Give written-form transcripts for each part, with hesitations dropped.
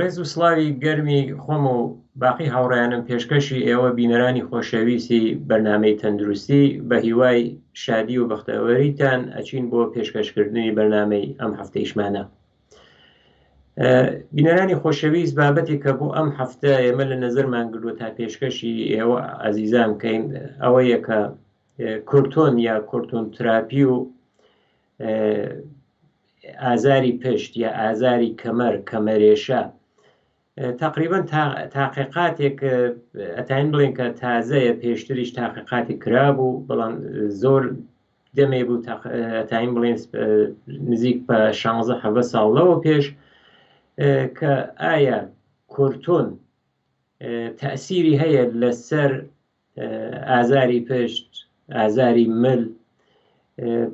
ڕێز و سڵاوی گەرمی خۆم و باقی هاوڕێیانم پێشکەشی ئێوە بینەرانی خۆشەویستی بەرنامەی تەندروستی بە هیوای شادی و بەختەوەریتان ئەچین بۆ پێشکەشکردنی بەرنامەی ئەم هەفتەیشمانە. بینەرانی خۆشەویست بابەتی کە بۆ ئەم هەفتە ئێمە لە نەزەرمان گرتووە تا پێشکەشی ئێوە ئازیزان بکەین ئەوەیە کە کورتۆن یا کورتۆن تراپی و ئازاری پشت یا ئازاری کەمەر کەمەرێشە تقریبان تاقیقاتێک ئەتاین بڵێن کە تازەیە، پێشتریش تاقیقاتی کرابوو بەڵام زۆر دەمێ بوو ئەتاین بڵێن نزیک بە 16 ساڵەوە پێش کە ئایا کورتۆن تەئسیری هەیە لەسەر ئازاری پشت ئازاری مل.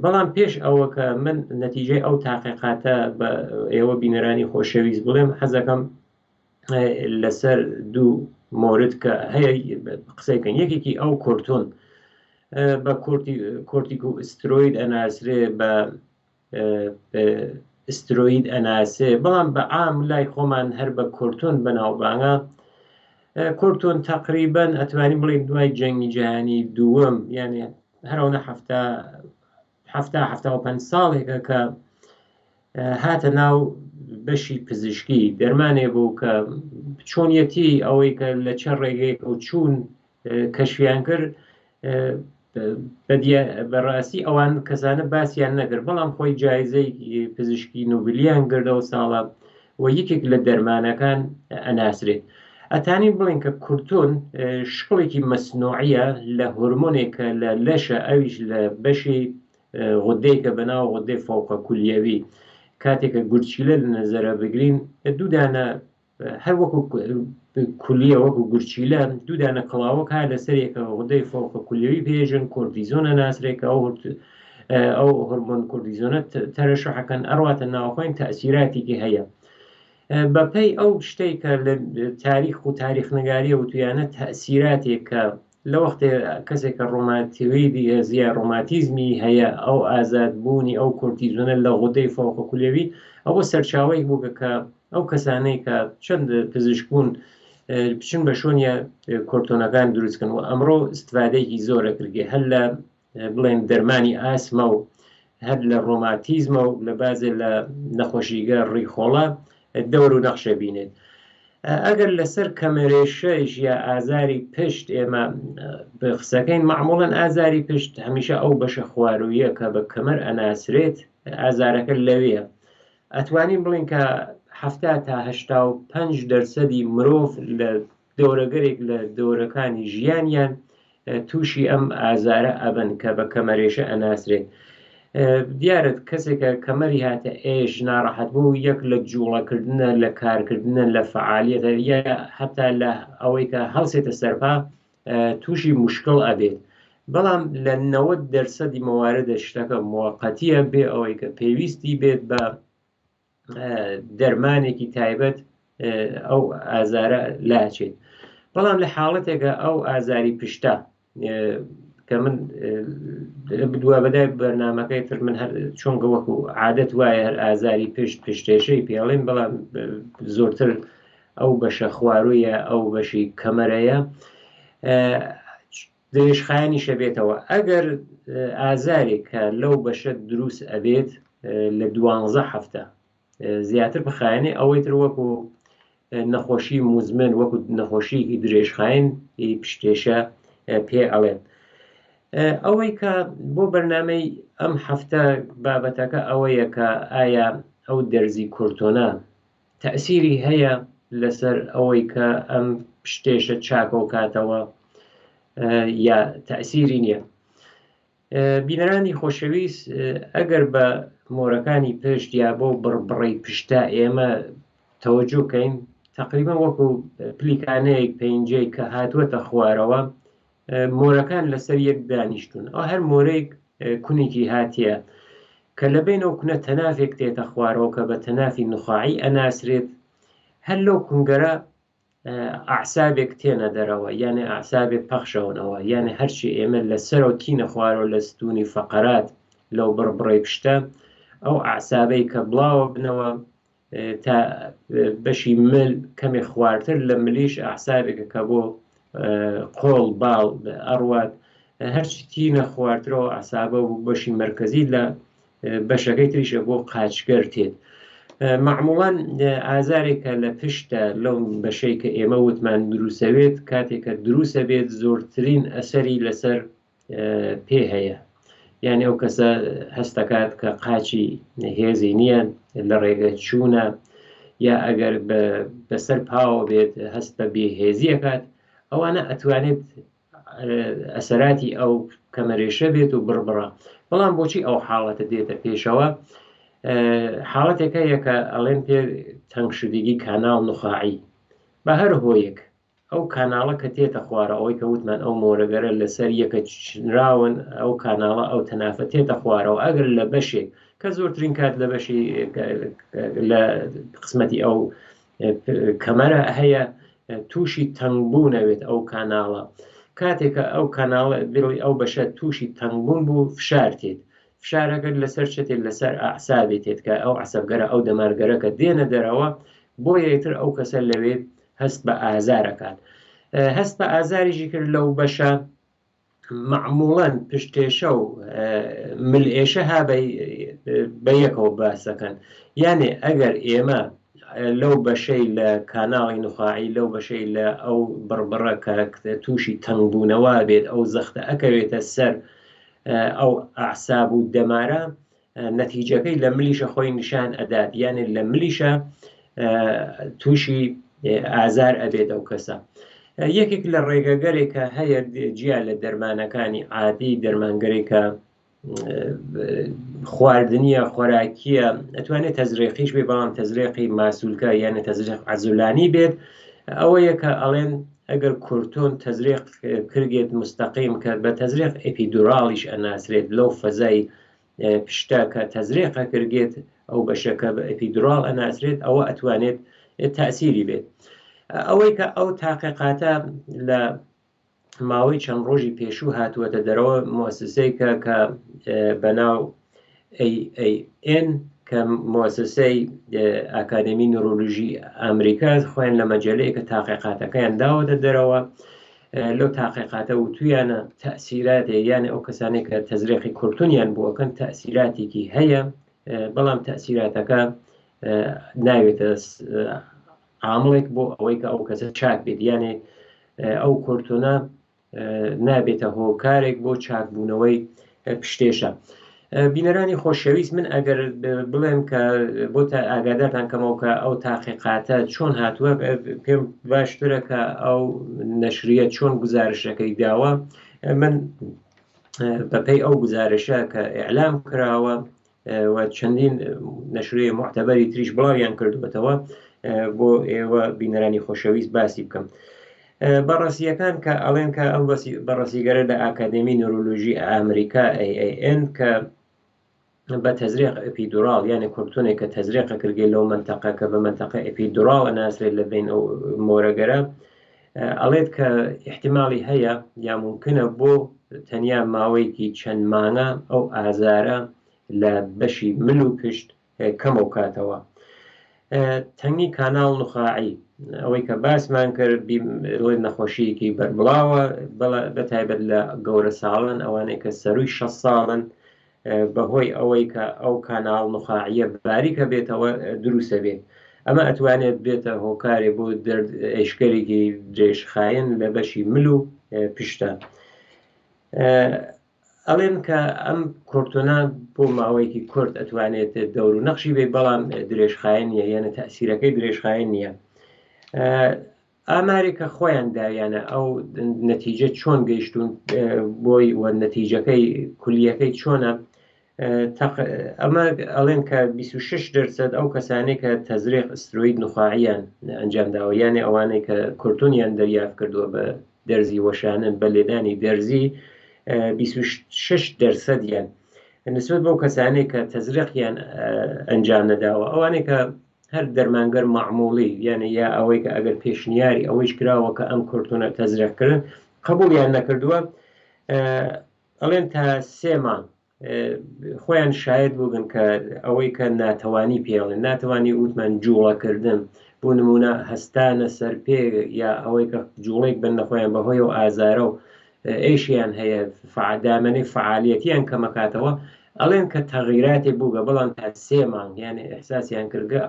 بەڵام پێش ئەوە کە من نەتیجەی ئەو تاقیقاتە بە ئێوە بینەرانی خۆشەویست بڵێم حەزەکەم لەسەر دوو مۆرد کە هەیە قسەیکەن. یەکێکی ئەو کورتۆن بە کۆرتیکو ئسترۆید ئەناسرێ بە ئسترۆید ئەناسێ، بەڵام بە عام لای خۆمان هەر بە کورتۆن بەناوبانگە. کورتۆن تقریبان ئەتوانین بڵێن دوای جەنگی جیهانی دووەم یعنی هەرەونە 75 ساڵێکە کە هاتە ناو بەشی پزیشکی. دەرمانێ بوو کە چۆنیەتی ئەوەی کە لە چەند ڕێگەیەک و چوون کەشفیان کرد بەڕاستی ئەوان کەسانە باسییان نەکرد، بەڵام خۆی جایزەی پزیشکی نوبلیان گردەوە ساڵە و یەکێک لە دەرمانەکان ئەناسرێت. ئەتانی بڵێن کە کورتۆن شقڵێکی مەسنوعیە لە هورمۆنێکە لە لەشە، ئەویش لە بەشی غودەیەکە بەناو غودەی فەوقە کولیەوی. کاتێکە گورچیلە لە نەزەرە بگرین دوودانە هەر وەکو کولیە وەکو گورچیلە دوودانە کڵاوەک ها لەسەرێکە غودەی فەوقە کولیەوی پێژن کۆرتیزۆنە ناسرێکە ئەو هورمۆن کۆرتیزۆنە تەرەشحەکەن ئەڕواتە ناوخۆین تەئسیراتێکی هەیە. بەپەی ئەو شتەی کە لە تاریخ و تاریخنگاریە وتویانە تەئسیراتێک کە لە وەختێ کەسێکە ڕۆماتیویدی زیاد ڕۆماتیزمی هەیە ئەو ئازادبوونی ئەو کۆرتیزۆنە لە غودەی فەوقە کولیەوی ئەوە سەرچاوەی بوو کە ئەو کەسانەی کە چەند پزیشکبوون بچن بە شۆنیە کورتۆنەکان دروستکەن و ئەمڕۆ استفادەیەکی زۆرە کردێ هەر لە بڵێن دەرمانی ئاسمە و هەر لە ڕۆماتیزمە و لە بازێ لە نەخۆشیگە ڕیخۆڵە دەور و نەخشە بینێت. ئەگەر لەسەر کەمەرێشەش یا ئازاری پشت ئێمە قسەکەین معموڵەن ئازاری پشت هەمیشە ئەو بەشە خوارویە کە بە کەمەر ئەناسرێت ئازارەکە لەوەیە. ئەتوانین بڵین کە 70 تا 85% مرۆڤ لە دەورەگەرێک لە دەورەکانی ژیانیان تووشی ئەم ئازارە ئەبن کە بە کەمەرێشە ئەناسرێت. دیارت کەسێکە کەمەری هاتە ئێش ناڕەحەت بوو یەک لە جوڵەکردنە لە کارکردنە لە فعالیەتە یا حتا لە ئەوەی کە هەڵسێتە سەرپا تووشی مشکڵ ئەبێت. بەڵام لە 90% مەواردە شتەکە موقەتیە بێ ئەوەی کە پێویستی بێت بە دەرمانێکی تایبەت ئەو ئازارە لاچێت. بەڵام لە حاڵەتێکە ئەو ئازاری پشتە کە من بدووە بەدای بەرنامەکەی تر من هەر چۆنگە وەکو عادەت وایە هەر ئازاری پشت پشتێشەی پێڵێن، بەڵام زۆرتر ئەو بەشە خوارویە ئەو بەشی کەمەرەیە درێژخایانی شەبێتەوە. ئەگەر ئازارێک کە لەو بەشە دروست ئەبێت لە 12 هەفتە زیاتر بخایێنێ ئەوەی تر وەکو نەخۆشی موزمن وەکو نەخۆشیی درێژخاین پشتێشە پێ ئەڵێن. ئەوەی کە بۆ بەرنامەی ئەم هەفتە بابەتەکە ئەوەیە کە ئایا ئەو دەرزی کورتۆنە تەئسیری هەیە لەسەر ئەوەی کە ئەم پشتێشە چاکە و کاتەوە یا تەئسیری نییە. بینەرانی خۆشەویست ئەگەر بە مۆرەکانی پشت یا بۆ بڕبڕی پشتە ئێمە تەوەجۆ بکەین تقریبا وەکو پلیکانەیەک پەینجەی کە هاتووەتە خوارەوە مۆرەکان لەسەر یەک دانیشتون، ئەو هەر مۆرەیەک کونێکی هاتیە کە لە بینەوە کونە تەنافێک تێتە خوارەوە کە بە تەنافی نخاعی ئەناسرێت. هەر لەو کونگەرە ئەعسابێک تێنە دەرەوە یانێ ئەعسابێک پەخشەونەوە یانێ هەرچی ئێمە لەسەرەوە تینە خوارەوە لە ستونی فەقەرات لەو بڕبڕی پشتە ئەو ئەعسابەی کە بڵاوە بنەوە تا بەشی مل کەمێک خواردتر لە ملیش ئاحسابێکە کە بۆ قۆڵ باڵ ئەڕوات هەرچی تینە خواردرەوە ئاسابە و بەشی مرکزی لە بەشەکەی تریشە بۆ قاچگەر تێت. معموڵان ئازارێکە لە پشتە لەو بەشەی کە ئێمە وتمان دروسەوێت کاتێکە دروسە بێت زۆرترین ئەسەری لەسەر پێ هەیە، یعنی ئەو کەسە هەستەکات کە قاچی هێزی نییە لە ڕێگە چوونە یا ئەگەر بەسەر پاوە بێت هەست بە بێهێزیەکات ئەوانە ئەتوانێت ئەسەراتی ئەو کەمەرێشە بێت و بڕبڕە. بەڵام بۆچی ئەو حاڵەتە دێتە پێشەوە؟ حاڵەتێکە یەکە ئەڵێن پێ تەنگشدگی کاناڵ نخاعی بە هەر هۆیەک ئەو کاناڵە کە تێتە خوارە ئەوەی کە وتمان ئەو مۆرەگەرە لەسەر یەکە چنراون ئەو کاناڵە ئەو تەنافە تێتە خوارەوە ئەگەر لە بەشێک کە زۆرترین کات لە بەشی لە قسمەتی ئەو کەمەرە هەیە تووشی تەنگبوو نەوێت ئەو کاناڵە کاتێکە ئەو کاناڵە بێڵی ئەو بەشە تووشی تەنگبوون بوو فشار تێت فشارەکەت لەسەر چێت لەسەر ئەعسابێت تێت کە ئەو عسەبگەرە ئەو دەمارگەرەکە دێنە دەرەوە بۆ یەکتر ئەو کەسە لەوێت هەست بە ئازارەکات. هەست بە ئازاریشی کرد لەو بەشە معموڵەن پشتێشە و ملئێشە ها بە یەکەوە باسەکەن، یانێ ئەگەر ئێمە لەو بەشەی لە کاناڵی نخاعی لەو بەشەی لە ئەو بڕبڕە کە تووشی تەنگبوونەوە بێت ئەو زەختە ئەکەوێتە سەر ئەو ئەعساب و دەمارە نەتیجەکەی لە ملیشە خۆی نیشان ئەدات، یانێ لە ملیشە تووشی ئازار ئەبێت ئەو کەسە. یەکێک لە ڕێگەگەرێکە هەیە جیا لە دەرمانەکانی عادی دەرمانگەرێکە خواردنیە خۆراکیە ئەتوانێت تەزریقیش بێ بەڵام تەزریقی ماسوولکە یانە تەزریق عەزولانی بێت. ئەوە یەکە ئەڵێن ئەگەر کورتۆن تەزریق کردێت مستەقیم کە بە تەزریق ئەپیدوراڵیش ئەناسرێت لەو فەزای پشتە کە تەزریقە کردێت ئەو بەشەکە بە ئەپیدوراڵ ئەناسرێت ئەوە ئەتوانێت تەئسیری بێت. ئەوەی کە ئەو تاقیقاتە لە ماوەی چەند ڕۆژی پێشوو هاتووەتە دەرەوە مؤسسەیەکە کە بەناو AAN کە مؤسسەی ئاکادمی نورۆلۆژی ئەمریکا خۆیان لە مەجەلەیەکە تاقیقاتەکەیان داوەتە دەرەوە لەو تاقیقاتە و تویانە تەئسیراتێ یانە ئەو کەسانێک کە تەزریقی کورتونیان بووەکەن تەئسیراتێکی هەیە بەڵام تەئسیراتەکە ناوێتە عامڵێک بۆ ئەوەی کە ئەو کەسە چاک بێت، یانێ ئەو کورتونە نابێتە هۆکارێک بۆ چاکبوونەوەی پشتێشە. بینەرانی خۆشەویست من ئەگەر بڵێم کە بۆ تا ئاگادارتان کەمەوە کە ئەو تاقیقاتە چۆن هاتووە پێم باشترە کە ئەو نەشریە چۆن گزارشەکەی داوە. من بەپێی ئەو گزارشە کە ئیعلام کراوە و چەندین نەشریە معتەبەری تریش بڵاویان کردوێتەوە بۆ ئێوە بینەرانی خۆشەویست باسی بکەم. بەڕاستیەکان کە ئەڵێن کە ئەم بەڕاستیگەرە لە ئاکادمی نورۆلۆژی ئەمریکا AAN کە بە تەزریق ئەپیدوراڵ یانە کورتونێک کە تەزریقە کردێ لەو منتەقە کە بە منتەقە ئەپیدوراڵ ئەناسرێت لە بین ئەو مۆرەگەرە ئەڵێت کە احتیماڵی هەیە یا ممکنە بۆ تەنیا ماوەیەکی چەند مانگە ئەو ئازارە لە بەشی مل و پشت کەمە کاتەوە. تەنگی کاناڵ نخاعی ئەوەی کە باسمان کرد ڵێ نەخۆشیەکی بەربڵاوە بەتایبەت لە گەورە ساڵن ئەوانەی کە سەروی 6 ساڵن بەهۆی ئەوەی کە ئەو کاناڵ نخاعیە باریکە بێتەوە دروسە بێت. ئەمە ئەتوانێت بێتە هۆکارێ بۆ ئێشکەرێکی درێژخاین لە بەشی مل و پشتە. ئەڵێن کە ئەم کورتونە بۆ ماوەیەکی کورت ئەتوانێت دەور و نەخشی بێ بەڵام درێژخاین نیە یانە تەئسیرەکەی درێژخاین نییە. ئامارێکە خۆیان داویانە ئەو نەتیجە چۆن گەیشتون بۆی وە نەتیجەکەی کولیەکەی چۆنە. ئەمە ئەڵێن کە 26% ئەو کەسانێک کە تەزریق ئسترۆید نخاعیان ئەنجام داوە یانێ ئەوانەی کە کورتونیان دەریافت کردووە بە دەرزی وەشانن بە لێدانی دەرزی 26% یان نسبەت بەو کەسانێک کە تەزریقیان ئەنجام نەداوە ئەوانەی کە هەر دەرمانگەر معموڵی یانە یا ئەوەی کە ئەگەر پێشنیاری ئەوەیش کراوە کە ئەم کورتونە تەزریقکردن قبولیان نەکردووە ئەڵێن تا 3 مانگ خۆیان شاید بووبن کە ئەوەی کە ناتەوانی پێڵێن ناتوانانی وتمان جوڵەکردن بۆ نمونە هەستانە سەر پێ یا ئەوەی کە جوڵێک بن نەخۆیان بەهۆی و ئازارە و ئێشیان هەیە دامەنەی فعالیەتیان کەمەکاتەوە ئەڵێن کە تەغیراتی بووگە بەڵام تا 3 مانگ یانێ ئەحساسیان کردگە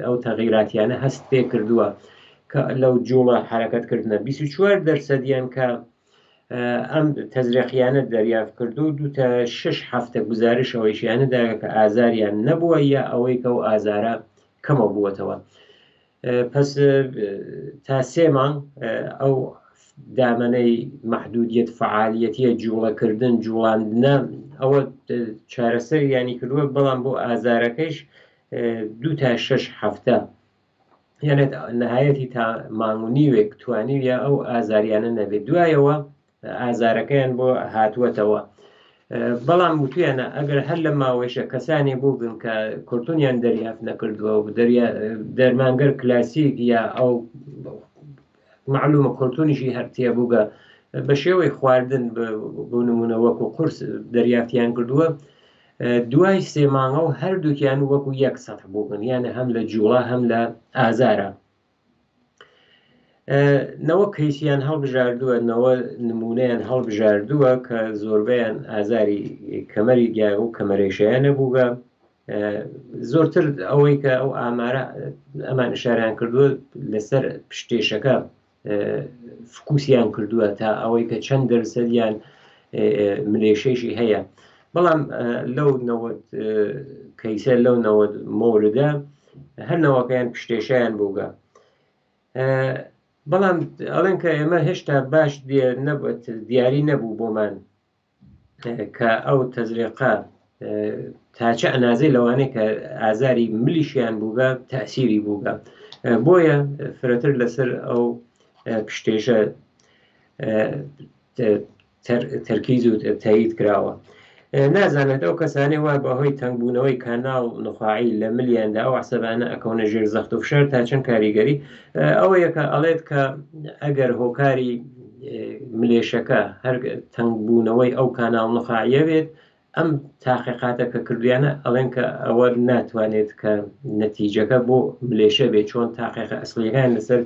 ئەو تەغیراتیانە هەست پێ کردووە کە لەو جوڵە حرەکەتکردنە 24% کە ئەم تەزریقیانە دەریافت کردو و 2 تا 6 هەفتە گزارشەوەیشیانەدا کە ئازاریان نەبووە یا ئەوەی کە و ئازارە کەمە بووەتەوە پس تا 3 مانگ ئەو دامەنەی محدودیت فعالیەتیە جوڵەکردن جوڵاندنە ئەوە چارەسەر ینی کردووە بەڵام بۆ ئازارەکەیش 2 تا 6 هەفتە یانێت نهایەتی تا مانگ و نیوێک توانیویە ئەو ئازاریانە نەبێت دوایەوە ئازارەکەیان بۆ هاتووەتەوە بەڵام وتویانە ئەگەر هەر لە ماوەیشە کەسانی بووبن کە کورتونیان دەریافت نەکردووە و دەرمانگەر کلاسیک یا ئەو معلومە کورتونیشی هەرتیە بووگە بە شێوەی خواردن بۆ نمونە وەکو قورس دەریافتیان کردووە دوای 3 مانگە و هەردووکیان وەکو 100 بووبن یانە هەم لە جوڵا هەم لە ئازارە نەوە کەیسیان هەڵبژاردووە نەوە نمونەیان هەڵبژاردووە کە زۆربیان ئازاری کەمەری گیاگ و کەمەرێشەیانە بووگە زۆرتر ئەوەی کە ئەو ئامارە ئەمان ئشاریان کردووە لەسەر پشتێشەکە فکوسیان کردووە تا ئەوەی کە چەند دەرسەدیان ملێشەیشی هەیە بەڵام لەو کەیسە لەو مۆردە هەرنەوەکەیان پشتێشیان بووگە بەڵام ئەڵێن کە ئێمە هێشتا باش دیاری نەبوو بۆمان کە ئەو تەزریقە تاچە ئەنازەی لەوانەیە کە ئازاری ملیشیان بووگە تەسیری بووگە بۆیە فرەتر لەسەر ئەو پشتێشە تەرکیز و تایید کراوە نازانێت ئەو کەسانی وا بەهۆی تەنگبوونەوەی کاناڵ نخواعی لە ملیاندا ئەو عسەبانە ئەکەونە ژێر زەخت و فشار تا چەند کاریگەری ئەوە یەکە ئەڵێت کە ئەگەر هۆکاری ملێشەکە هەر تەنگبوونەوەی ئەو کاناڵ نخواعیە بێت ئەم تاقیقاتە کە کردویانە ئەڵێن کە ئەوە ناتوانێت کە نەتیجەکە بۆ ملێشە بێت چۆن تاقیقە ئەسلیەکان لەسەر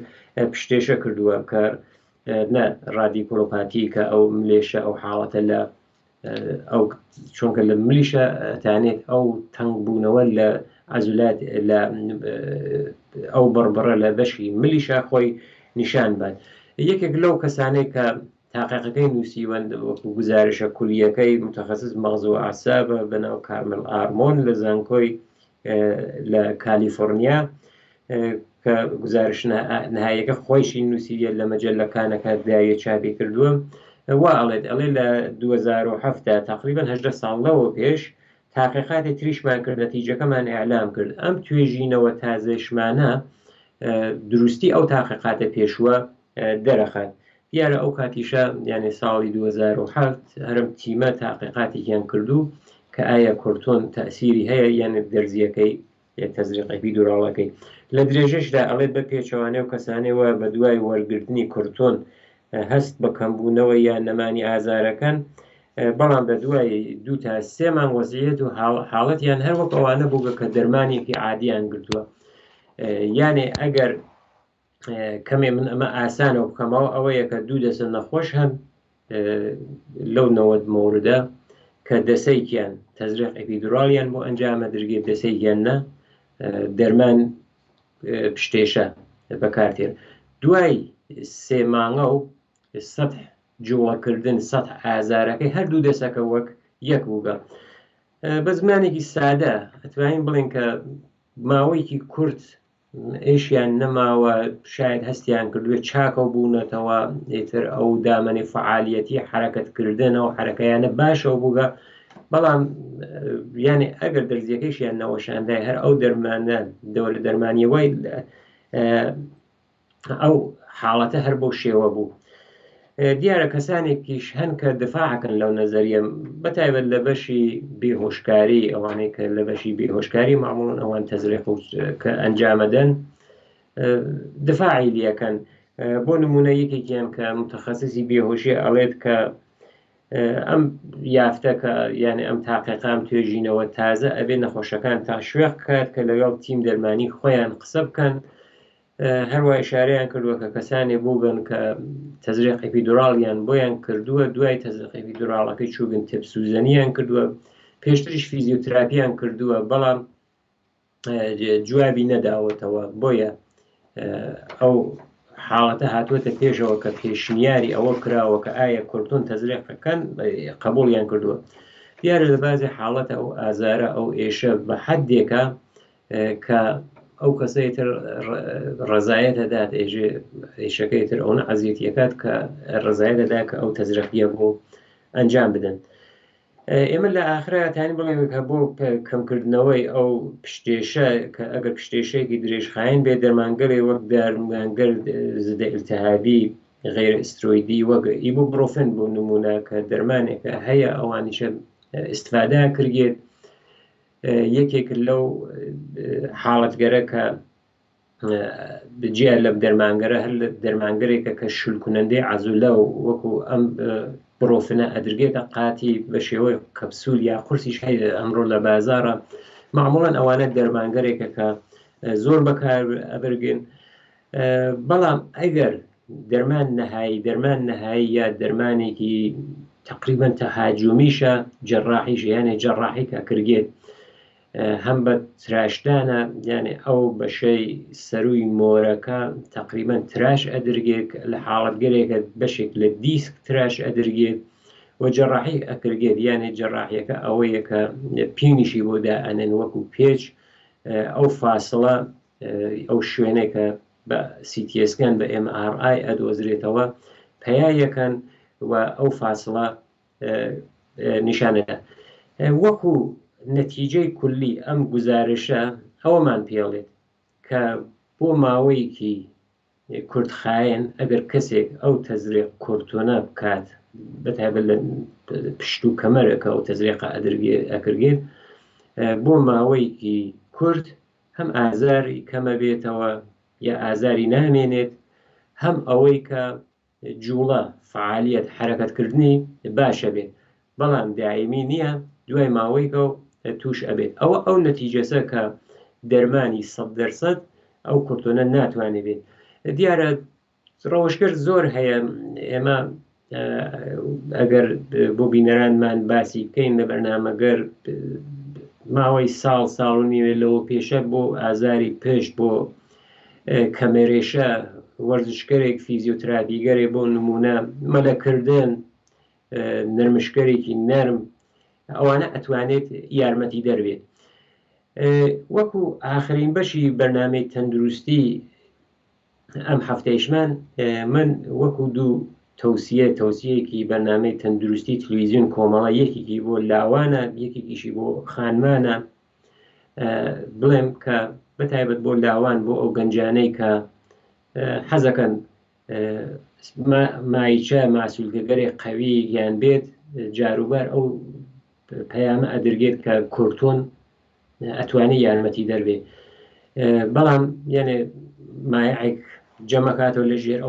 پشتێشە کردووە کە نە ڕادیکۆلۆپاتی کە ئەو ملێشە ئەو حاڵەتە لە ئەو چۆنکە لە ملیشە تانێت ئەو تەنگبوونەوە لە عەزولات لە ئەو بڕبڕە لە بەشی ملیشە خۆی نیشان بات یەکێک لەو کەسانەی کە تاقیقەکەی نووسیوەند وەکو گزارشە کولیەکەی متخصص مەغز و ئاسابە بەناو کارمل ئارمۆن لە زانکۆی لە کالیفۆرنیا کە گزارش نهاییەکە خۆیشی نووسیە لە مەجەللەکانەکە دایە چاپی کردووە وا ئەڵێت ئەڵێ لە 2007 تقریبا 18 ساڵ لەوە پێش تاقیقاتی تریشمان کرد نەتیجەکەمان ئیعلام کرد ئەم توێژینەوە تازەشمانە دروستی ئەو تاقیقاتە پێشووە دەرەخات دیارە ئەو کاتیشە یعنی ساڵی 2007 هەرم تیمە تاقیقاتێکیان کردو کە ئایا کورتۆن تەسیری هەیە یانە دەرزیەکەی تەزریقی دووڕاڵەکەی لە درێژەشدا ئەڵێت بە پێچەوانەی و کەسانەوە بە دوای وەرگرتنی کورتۆن هەست بە کەمبوونەوە یان نەمانی ئازارەکان بەڵام بە دوای 2 تا 3 مانگ وەزعیەت و حاڵەتیان هەر وەک ئەوانە بووگە کە دەرمانێکی عادیان گرتووە یانێ ئەگەر کەمێ من ئەمە ئاسانە و بکەمەوە ئەوەیە کە 2 دەسە نەخۆش هەن لەو 90 مۆردە کە دەسەیکیان تەزریق ئەپیدوراڵیان بۆ ئەنجامە دەرگێت دەسەیکیان نە دەرمان پشتێشە بەکارتێن دوای 3 مانگە و سەد جوڵەکردن سەد ئازارەکەی هەردوو دەسەکە وەک یەک بووگە بە زمانێکی سادە ئەتوانین بڵێن کە ماوەیەکی کورت ئێشیان نەماوە شاید هەستیان کردوێت چاکە بوونەتەوە ئیتر ئەو دامەنی فعالیەتی حرەکەتکردنەوە حرەکەیانە باشە بووگە بەڵام یانێ ئەگەر دەرزیەکەیشیان نەوەشاندای هەر ئەو دەرمانە دەوە دەرمانیەوەی ئەو حاڵەتە هەر بۆ شێوە بوو دیارە کەسانێکیش هەن کە دفاعکەن لەو نەزەریە بەتایبەت لە بەشی بێهۆشکاری ئەوانەی کە لە بەشی بێهۆشکاری معموڵن ئەوان تەزریق کە ئەنجامەدەن دفاعی لەکەن بۆ نمونە یەکێکیان کە متخصصی بێهۆشی ئەڵێت کە ئەم یافتە کە یعنی ئەم تاقیقام توێژینەوە تازە ئەبێ نەخۆشەکان تا شوێق بکات کە لەگەڵ تیم دەرمانی خۆیان قسە بکەن. هەروە ئشارەیان کردووە کە کەسانێ بوو بن کە تەزریق ئەپیدوراڵیان بۆیان کردووە، دوای تەزریق ئەپیدوراڵەکەی چووبن تێپسوزەنیان کردووە، پێشتریش فیزیۆتراپیان کردووە، بەڵام جوابی نەداوەتەوە. بۆیە ئەو حاڵەتە هاتووەتە پێشەوە کە پێشنیاری ئەوە کراوە کە ئایا کورتون تەزریقەکەن قبوڵیان کردووە. دیارە لە بازی حاڵەتە ئەو ئازارە ئەو ئێشە بە حەدێکە کە ئەو کەسەی تر ڕزایەت دەدات ئێشەکەی تر ئەو نەعەزیەتیەکات کە ڕزایەت دەدا کە ئەو تەزریقیە بۆ ئەنجام بدەن. ئێمە لە ئاخرەتانی بڵێن کە بۆ کەمکردنەوەی ئەو پشتێشە کە ئەگەر پشتێشەیەکی درێژخایەن بێ دەرمانگەری وەک دەرمانگەر زدە ئیلتیهابی غیر ئسترۆیدی وەک ئیبوپرۆفن بۆ نمونە کە دەرمانێکە هەیە ئەوانیشە ئیستفادا کردێت. یەکێک لەو حاڵەتگەرە کە بجێ لە دەرمانگەرە هەر لە دەرمانگەرێکە کە شلکونەندەی عەزولە و وەکو ئەم برۆفنە ئەدرگێتە قاتی بە شێوەی کەپسول یا قورسیش هەیە ئەمڕۆ لە بازارە. معموڵەن ئەوانە دەرمانگەرێکە کە زۆر بەکار ئەبرگن، بەڵام ئەگەر دەرمان نەهایی یا دەرمانێکی تقریبا تەهاجومیشە جەراحیش یانێ جەراحی کە کردێت هەم بە تراشدانە، یعنی ئەو بەشەی سەروی مۆرەکە تقریبا تراش ئەدرگێت لە حاڵەتگەرێکە بەشێک لە دیسک تراش ئەدرگێت و جەراحی ئەکرگێت، یانێ جەراحیەکە ئەوەیە کە پینیشی بۆ دائەنێن وەکو پێچ ئەو فاسڵە ئەو شوێنێکە بە سیتیسکان بە MRI ئەدۆزرێتەوە پەیایەکەن و ئەو فاسڵە نیشانەکە. وەکو نەتیجەی کولی ئەم گزارشە ئەوەمان پێڵێت کە بۆ ماوەیەکی کوردخایەن ئەگەر کەسێک ئەو تەزریق کورتۆنە بکات بەتایبەت لە پشت و کەمەرەکە ئەو تەزریقە ئەکرگێت بۆ ماوەیەکی کورت هەم ئازاری کەمە بێتەوە یا ئازاری نامێنێت، هەم ئەوەی کە جوڵە فعالیت حرەکەتکردنی باشە بێت، بەڵام دائیمی نییە، دوای ماوەیەکە توش ئەبێت. ئەو نەتیجەسە کە دەرمانی 100% ئەو کورتۆنە ناتوانێت بێت. دیارە ڕەوشکرد زۆر هەیە، ئێمە ئەگەر بۆ بینەرانمان باسی بکەین لە بەرنامەگەر ماوەی ساڵ و نیوێ لەوە پێشە بۆ ئازاری پشت بۆ کەمێرێشە وەرزشکەرێک فیزیۆتراپیگەرێ بۆ نمونە مەلەکردن نرمشکەرێکی نەرم ئەوانە ئەتوانێت یارمەتی دەربێت. وەکو ئاخرین بەشی بەرنامەی تەندروستی ئەم هەفتەیشمان من وەکو دوو تەوسیەیەکی بەرنامەی تەندروستی تەلەڤیزیۆن کۆمەڵە، یەکێکی بۆ لاوانە یەکێکیشی بۆ خانمانە، بڵێم کە بەتایبەت بۆ لاوان بۆ ئەو گەنجانەی کە حەزەکەن مایچە ماسوولکەگەرێک قەوی یان بێت جاروبار ئەو پەیامە ئەدرگێت کە کورتۆن ئەتوانێت یارمەتی دەربێت، بەڵام یعنی مایعێک جەمەکاتەوە لە ژێر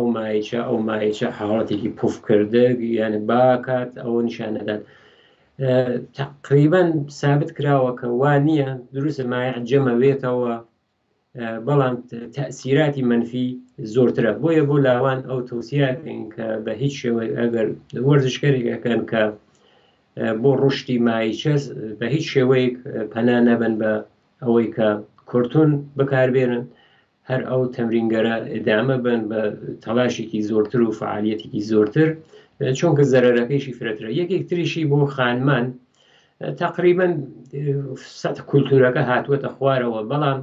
ئەو مایچە حاڵەتێکی پوفکردە یعنی باکات ئەوە نیشانەدات. تقریبا ثابت کراوە کە وان نییە دروستە مایع جەمەوێتەوە، بەڵام تەسیراتی منفی زۆرترە. بۆیە بۆ لاوان ئەو تەوسیەکەین کە بە هیچ شێوەیە ئەگەر وەرزشکەرێکەکەن کە بۆ ڕشتی مایچەس بە هیچ شێوەیەک پەنا نەبن بە ئەوەی کە کورتۆن بەکاربێنن، هەر ئەو تەمرینگەرە ئێدامە بن بە تەلاشێکی زۆرتر و فعالیەتێکی زۆرتر، چونکە زەرەرەکەیشی فرەترە. یەکێک تریشی بۆ خانمان تقریبا سەد کولتورەکە هاتووەتە خوارەوە، بەڵام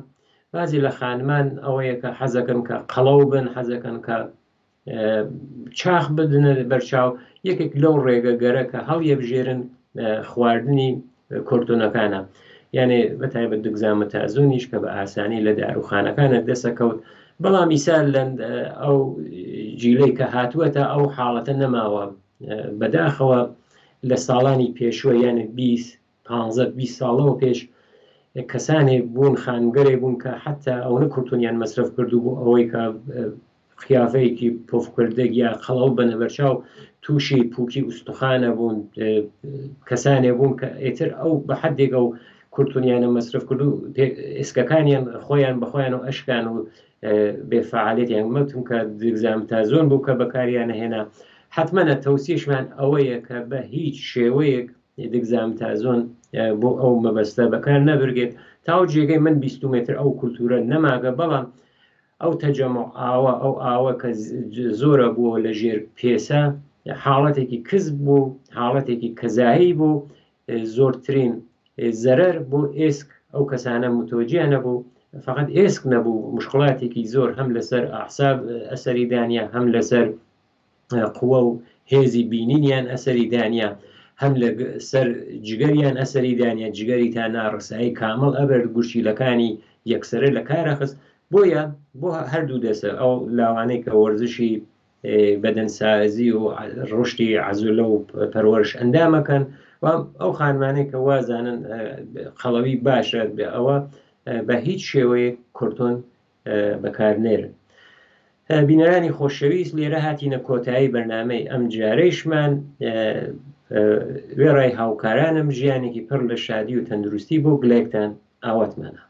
بازی لە خانمان ئەوەیە کە حەزەکەن کە قەڵەو بن، حەزەکەن کە چاخ بدنە بەرچاو. یەکێک لەو ڕێگەگەرە کە هەڵیە بژێرن خواردنی کورتۆنەکانە، یعنی بەتایبەت دگزامە تازونیش کە بە ئاسانی لە داروخانەکانە دەسەکەوت، بەڵام ئیسال لە ئەو جیلەی کە هاتووەتە ئەو حاڵەتە نەماوە. بەداخەوە لە ساڵانی پێشوە یعنی 15-20 ساڵەوە پێش کەسانێک بوون خانگەرێ بوون کە حتا ئەوە کورتۆنیان مەصرف کردو بۆ ئەوەی کە خیافەیەکی پۆفکردێک یا خەڵەو بەنەبەرچاو تووشی پووکی ئوستوخانە بوون کەسانێ بوون کە ئێتر ئەو بە حەدێکە و کورتونیانە مەصرف کرد و ئێسکەکانیان خۆیان بەخۆیان و ئەشکان و بێفعالێتیان مەوتم کە دگزامتازۆن بوو کە بەکاریانە هێنا حتممەە تەوسیشمان ئەوەیە کە بە هیچ شێوەیەک دگزامتازۆن بۆ ئەو مەبەستە بەکار نەبرگێت تاو جێگەی من 20 متر ئەو کولتورە نەماگە بەڵام ئەو تەجەمع ئاوە ئەو ئاوە کە زۆرە بووە لە ژێر پێسە حاڵەتێکی کەسب بوو حاڵەتێکی کەزایی بوو زۆرترین زەرەر بۆ ئێسک ئەو کەسانە متۆجیە نەبوو فقط ئێسک نەبوو مشکڵاتێکی زۆر هەم لەسەر ئاحساب ئەسەری دانیا هەم لەسەر قووە و هێزی بینینیان ئەسەری دانیا هەم لەسەر جگەریان ئەسەری دانیا جگەری تا ناڕسایی کامەڵ ئەبەر گوشیلەکانی یەکسرە لە کارەخست بۆیە بۆ هەردوو دەسە ئەو لاوانەی کە وەرزشی بەدەنسازی و ڕشتی عەزولە و پەروەرش ئەندامەکەن ئەو خانمانەی کە وازانن خەڵەوی باشە ئەوە بە هیچ شێوەیە کورتۆن بەکارنێرن. بینەرانی خۆشەویست لێرە هاتینە کۆتایی بەرنامەی ئەم جارەیشمان وێڕای هاوکارانم ژیانێکی پڕ لە شادی و تەندروستی بۆ گلێکتان ئاواتمانە.